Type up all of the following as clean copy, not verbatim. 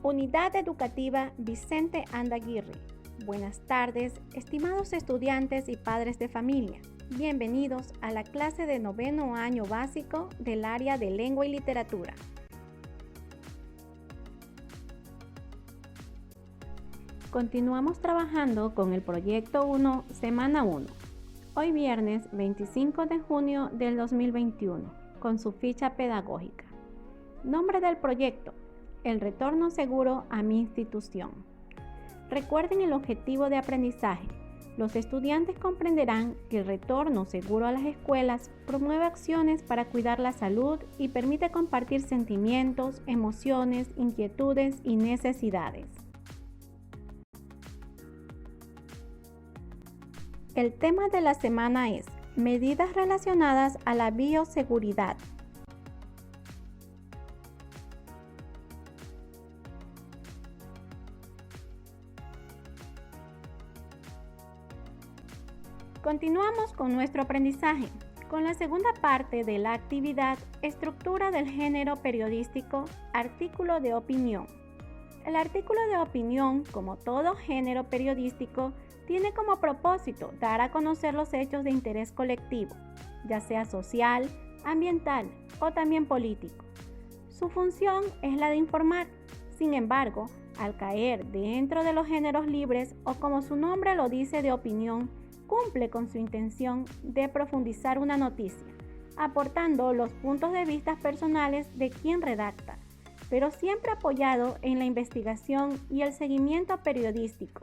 Unidad Educativa Vicente Andaguirre. Buenas tardes, estimados estudiantes y padres de familia. Bienvenidos a la clase de noveno año básico del área de Lengua y Literatura. Continuamos trabajando con el Proyecto 1, Semana 1. Hoy viernes 25 de junio del 2021, con su ficha pedagógica. Nombre del proyecto: el retorno seguro a mi institución. Recuerden el objetivo de aprendizaje. Los estudiantes comprenderán que el retorno seguro a las escuelas promueve acciones para cuidar la salud y permite compartir sentimientos, emociones, inquietudes y necesidades. El tema de la semana es medidas relacionadas a la bioseguridad. Continuamos con nuestro aprendizaje, con la segunda parte de la actividad Estructura del género periodístico, artículo de opinión. El artículo de opinión, como todo género periodístico, tiene como propósito dar a conocer los hechos de interés colectivo, ya sea social, ambiental o también político. Su función es la de informar. Sin embargo, al caer dentro de los géneros libres o como su nombre lo dice de opinión, cumple con su intención de profundizar una noticia, aportando los puntos de vista personales de quien redacta, pero siempre apoyado en la investigación y el seguimiento periodístico.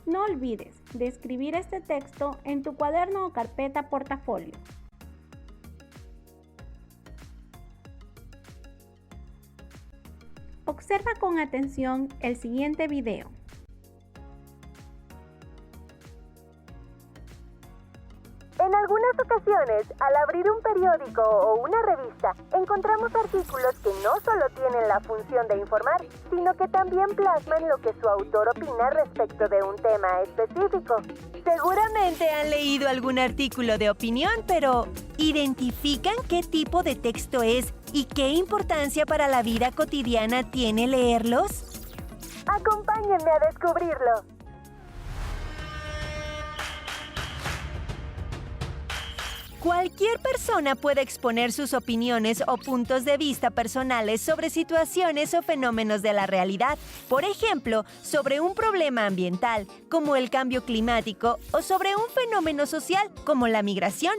No olvides de escribir este texto en tu cuaderno o carpeta portafolio. Observa con atención el siguiente video. En algunas ocasiones, al abrir un periódico o una revista, encontramos artículos que no solo tienen la función de informar, sino que también plasman lo que su autor opina respecto de un tema específico. Seguramente han leído algún artículo de opinión, pero ¿identifican qué tipo de texto es y qué importancia para la vida cotidiana tiene leerlos? Acompáñenme a descubrirlo. Cualquier persona puede exponer sus opiniones o puntos de vista personales sobre situaciones o fenómenos de la realidad. Por ejemplo, sobre un problema ambiental, como el cambio climático, o sobre un fenómeno social, como la migración.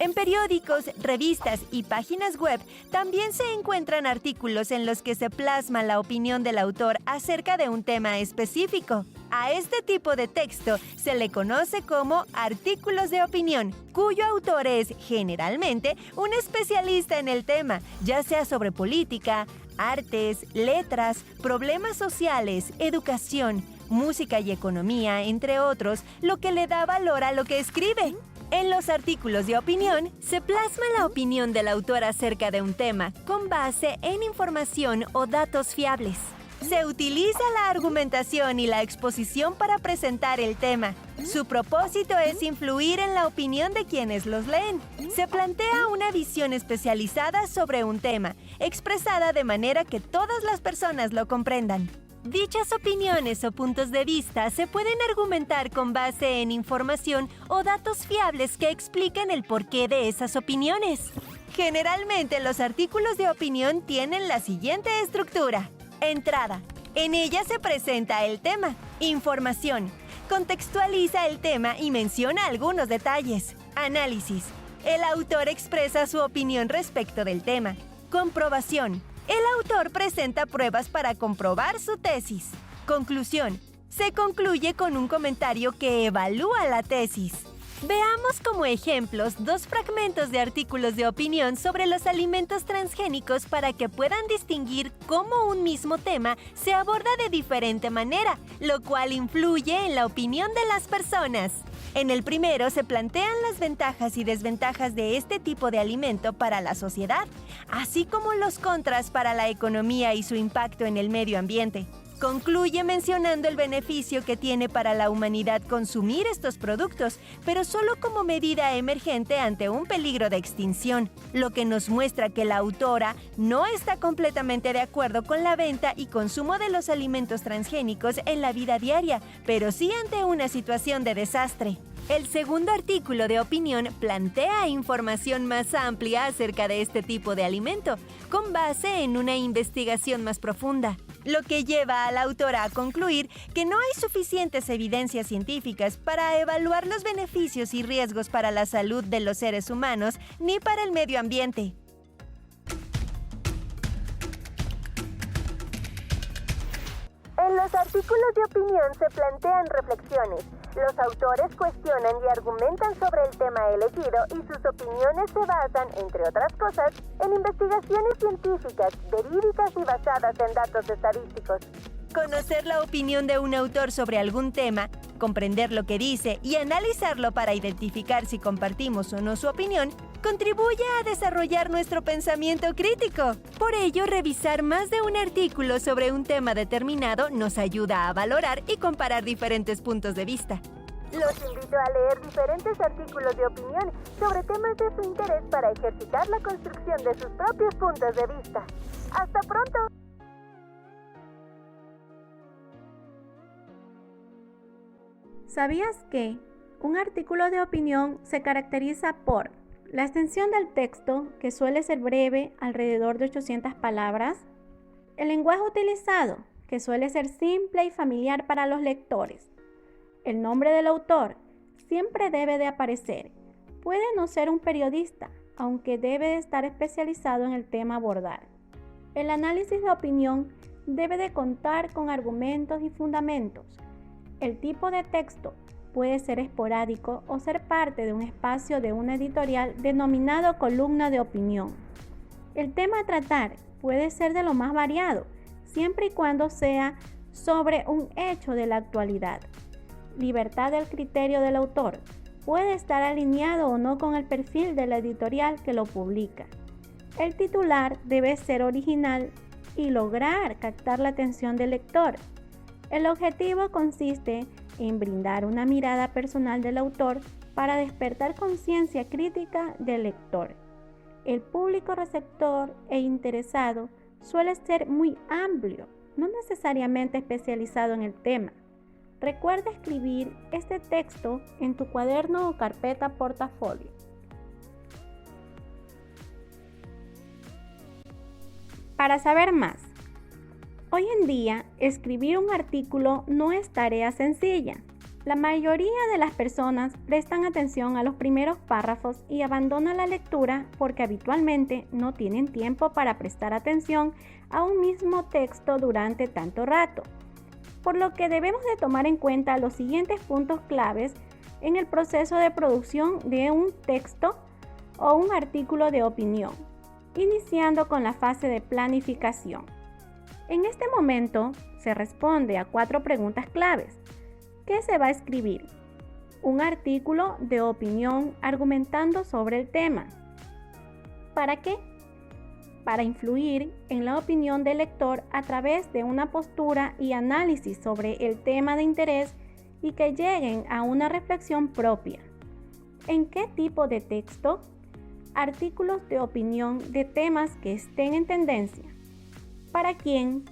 En periódicos, revistas y páginas web también se encuentran artículos en los que se plasma la opinión del autor acerca de un tema específico. A este tipo de texto se le conoce como artículos de opinión, cuyo autor es, generalmente, un especialista en el tema, ya sea sobre política, artes, letras, problemas sociales, educación, música y economía, entre otros, lo que le da valor a lo que escribe. En los artículos de opinión, se plasma la opinión del autor acerca de un tema con base en información o datos fiables. Se utiliza la argumentación y la exposición para presentar el tema. Su propósito es influir en la opinión de quienes los leen. Se plantea una visión especializada sobre un tema, expresada de manera que todas las personas lo comprendan. Dichas opiniones o puntos de vista se pueden argumentar con base en información o datos fiables que expliquen el porqué de esas opiniones. Generalmente, los artículos de opinión tienen la siguiente estructura. Entrada. En ella se presenta el tema. Información. Contextualiza el tema y menciona algunos detalles. Análisis. El autor expresa su opinión respecto del tema. Comprobación. El autor presenta pruebas para comprobar su tesis. Conclusión. Se concluye con un comentario que evalúa la tesis. Veamos como ejemplos dos fragmentos de artículos de opinión sobre los alimentos transgénicos para que puedan distinguir cómo un mismo tema se aborda de diferente manera, lo cual influye en la opinión de las personas. En el primero se plantean las ventajas y desventajas de este tipo de alimento para la sociedad, así como los contras para la economía y su impacto en el medio ambiente. Concluye mencionando el beneficio que tiene para la humanidad consumir estos productos, pero solo como medida emergente ante un peligro de extinción, lo que nos muestra que la autora no está completamente de acuerdo con la venta y consumo de los alimentos transgénicos en la vida diaria, pero sí ante una situación de desastre. El segundo artículo de opinión plantea información más amplia acerca de este tipo de alimento, con base en una investigación más profunda, lo que lleva a la autora a concluir que no hay suficientes evidencias científicas para evaluar los beneficios y riesgos para la salud de los seres humanos ni para el medio ambiente. En los artículos de opinión se plantean reflexiones. Los autores cuestionan y argumentan sobre el tema elegido y sus opiniones se basan, entre otras cosas, en investigaciones científicas, verídicas y basadas en datos estadísticos. Conocer la opinión de un autor sobre algún tema, comprender lo que dice y analizarlo para identificar si compartimos o no su opinión, contribuye a desarrollar nuestro pensamiento crítico. Por ello, revisar más de un artículo sobre un tema determinado nos ayuda a valorar y comparar diferentes puntos de vista. Los invito a leer diferentes artículos de opinión sobre temas de su interés para ejercitar la construcción de sus propios puntos de vista. ¡Hasta pronto! ¿Sabías que un artículo de opinión se caracteriza por la extensión del texto, que suele ser breve, alrededor de 800 palabras, el lenguaje utilizado, que suele ser simple y familiar para los lectores, el nombre del autor siempre debe de aparecer, puede no ser un periodista, aunque debe de estar especializado en el tema a abordar, el análisis de opinión debe de contar con argumentos y fundamentos, el tipo de texto puede ser esporádico o ser parte de un espacio de una editorial denominado columna de opinión. El tema a tratar puede ser de lo más variado, siempre y cuando sea sobre un hecho de la actualidad. Libertad del criterio del autor puede estar alineado o no con el perfil de la editorial que lo publica. El titular debe ser original y lograr captar la atención del lector. El objetivo consiste en brindar una mirada personal del autor para despertar conciencia crítica del lector. El público receptor e interesado suele ser muy amplio, no necesariamente especializado en el tema. Recuerda escribir este texto en tu cuaderno o carpeta portafolio. Para saber más, hoy en día, escribir un artículo no es tarea sencilla. La mayoría de las personas prestan atención a los primeros párrafos y abandonan la lectura porque habitualmente no tienen tiempo para prestar atención a un mismo texto durante tanto rato. Por lo que debemos de tomar en cuenta los siguientes puntos claves en el proceso de producción de un texto o un artículo de opinión, iniciando con la fase de planificación. En este momento se responde a 4 preguntas claves. ¿Qué se va a escribir? Un artículo de opinión argumentando sobre el tema. ¿Para qué? Para influir en la opinión del lector a través de una postura y análisis sobre el tema de interés y que lleguen a una reflexión propia. ¿En qué tipo de texto? Artículos de opinión de temas que estén en tendencia. ¿Para quién?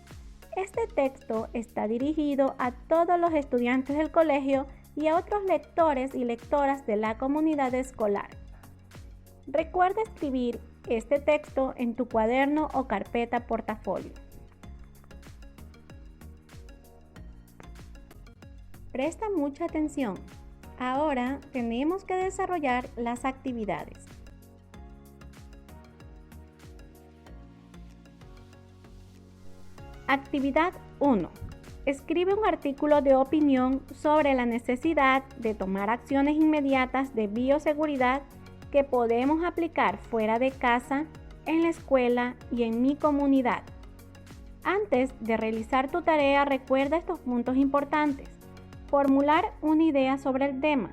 Este texto está dirigido a todos los estudiantes del colegio y a otros lectores y lectoras de la comunidad escolar. Recuerda escribir este texto en tu cuaderno o carpeta portafolio. Presta mucha atención. Ahora tenemos que desarrollar las actividades. Actividad 1. Escribe un artículo de opinión sobre la necesidad de tomar acciones inmediatas de bioseguridad que podemos aplicar fuera de casa, en la escuela y en mi comunidad. Antes de realizar tu tarea, recuerda estos puntos importantes. Formular una idea sobre el tema,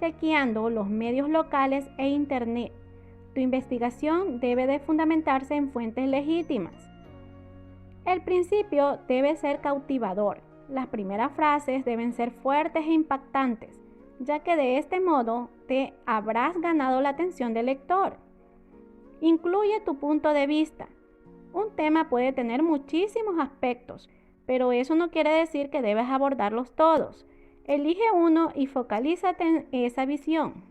chequeando los medios locales e internet. Tu investigación debe de fundamentarse en fuentes legítimas. El principio debe ser cautivador. Las primeras frases deben ser fuertes e impactantes, ya que de este modo te habrás ganado la atención del lector. Incluye tu punto de vista. Un tema puede tener muchísimos aspectos, pero eso no quiere decir que debes abordarlos todos. Elige uno y focalízate en esa visión.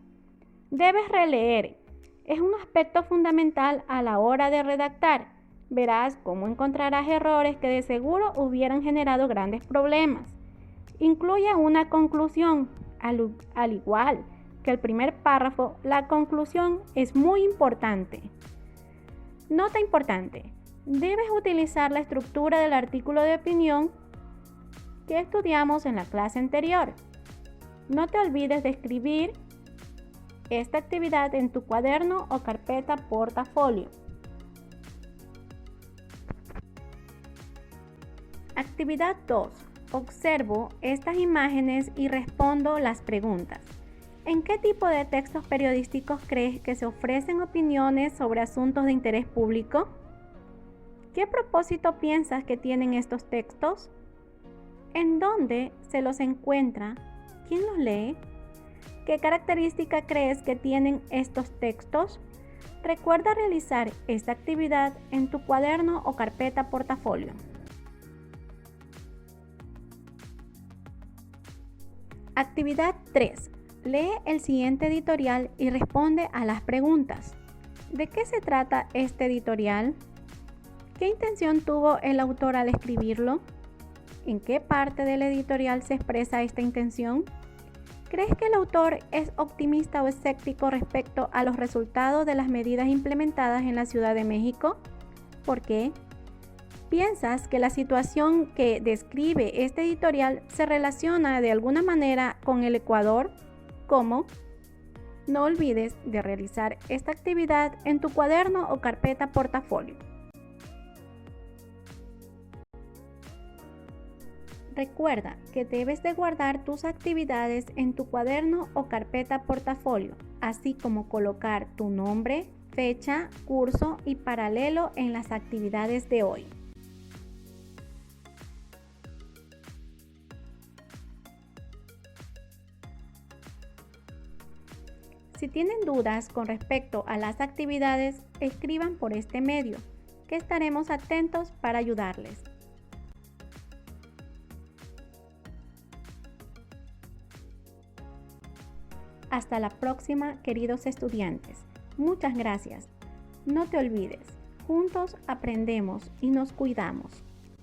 Debes releer. Es un aspecto fundamental a la hora de redactar. Verás cómo encontrarás errores que de seguro hubieran generado grandes problemas. Incluye una conclusión. Al igual que el primer párrafo, la conclusión es muy importante. Nota importante. Debes utilizar la estructura del artículo de opinión que estudiamos en la clase anterior. No te olvides de escribir esta actividad en tu cuaderno o carpeta portafolio. Actividad 2. Observo estas imágenes y respondo las preguntas. ¿En qué tipo de textos periodísticos crees que se ofrecen opiniones sobre asuntos de interés público? ¿Qué propósito piensas que tienen estos textos? ¿En dónde se los encuentra? ¿Quién los lee? ¿Qué característica crees que tienen estos textos? Recuerda realizar esta actividad en tu cuaderno o carpeta portafolio. Actividad 3. Lee el siguiente editorial y responde a las preguntas. ¿De qué se trata este editorial? ¿Qué intención tuvo el autor al escribirlo? ¿En qué parte del editorial se expresa esta intención? ¿Crees que el autor es optimista o escéptico respecto a los resultados de las medidas implementadas en la Ciudad de México? ¿Por qué? ¿Piensas que la situación que describe este editorial se relaciona de alguna manera con el Ecuador? ¿Cómo? No olvides de realizar esta actividad en tu cuaderno o carpeta portafolio. Recuerda que debes de guardar tus actividades en tu cuaderno o carpeta portafolio, así como colocar tu nombre, fecha, curso y paralelo en las actividades de hoy. Si tienen dudas con respecto a las actividades, escriban por este medio, que estaremos atentos para ayudarles. Hasta la próxima, queridos estudiantes. Muchas gracias. No te olvides, juntos aprendemos y nos cuidamos.